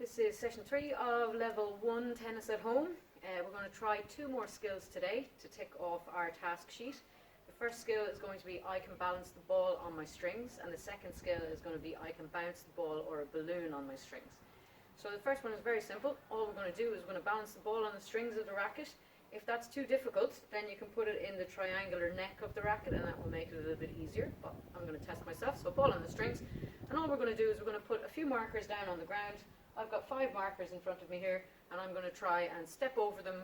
This is session 3 of level 1 tennis at home. We're going to try 2 more skills today to tick off our task sheet. The first skill is going to be I can balance the ball on my strings, and the second skill is going to be I can bounce the ball or a balloon on my strings. So the first one is very simple. All we're going to do is we're going to balance the ball on the strings of the racket. If that's too difficult, then you can put it in the triangular neck of the racket, and that will make it a little bit easier, but I'm going to test myself. So ball on the strings, and all we're going to do is we're going to put a few markers down on the ground. I've got 5 markers in front of me here, and I'm going to try and step over them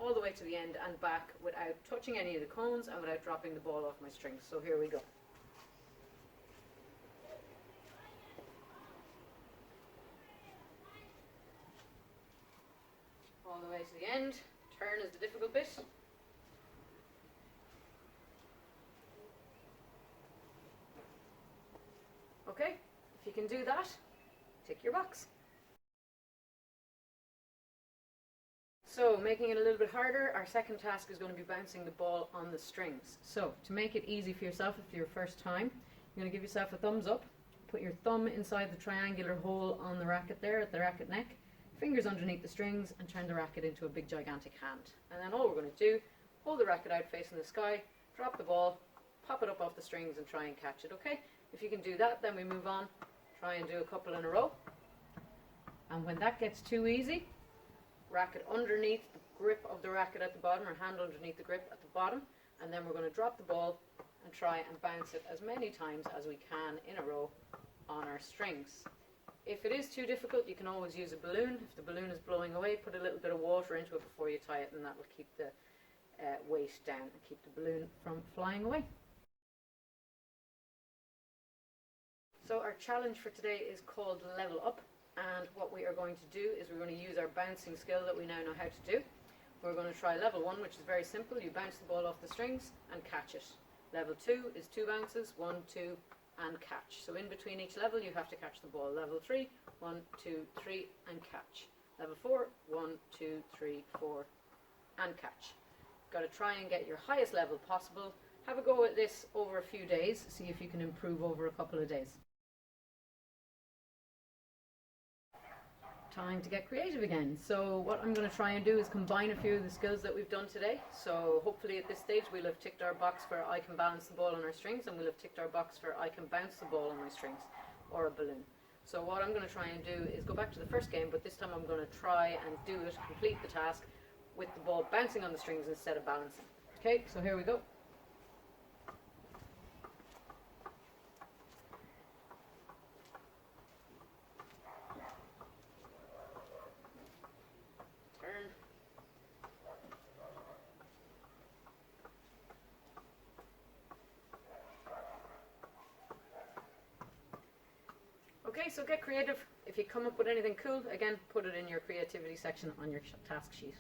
all the way to the end and back without touching any of the cones and without dropping the ball off my strings. So here we go. All the way to the end. Turn is the difficult bit. Okay, if you can do that, tick your box. So, making it a little bit harder, our second task is going to be bouncing the ball on the strings. So, to make it easy for yourself if your first time, you're going to give yourself a thumbs up, put your thumb inside the triangular hole on the racket there at the racket neck, fingers underneath the strings, and turn the racket into a big gigantic hand. And then all we're going to do, hold the racket out facing the sky, drop the ball, pop it up off the strings and try and catch it, okay? If you can do that, then we move on, try and do a couple in a row. And when that gets too easy, racket underneath the grip of the racket at the bottom, or hand underneath the grip at the bottom, and then we're going to drop the ball and try and bounce it as many times as we can in a row on our strings. If it is too difficult, you can always use a balloon. If the balloon is blowing away, put a little bit of water into it before you tie it, and that will keep the weight down and keep the balloon from flying away. So our challenge for today is called Level Up, and what we are going to do is we're going to use our bouncing skill that we now know how to do. We're going to try level 1, which is very simple. You bounce the ball off the strings and catch it. Level 2 is 2 bounces, 1, 2, and catch. So in between each level you have to catch the ball. Level 3, 1, 2, 3, and catch. Level 4, 1, 2, 3, 4, and catch. You've got to try and get your highest level possible. Have a go at this over a few days, see if you can improve over a couple of days. Time to get creative again. So what I'm going to try and do is combine a few of the skills that we've done today. So hopefully at this stage we'll have ticked our box for I can balance the ball on our strings, and we'll have ticked our box for I can bounce the ball on my strings, or a balloon. So what I'm going to try and do is go back to the first game, but this time I'm going to try and do it, complete the task with the ball bouncing on the strings instead of balancing. Okay, so here we go. Okay, so get creative. If you come up with anything cool, again, put it in your creativity section on your task sheet.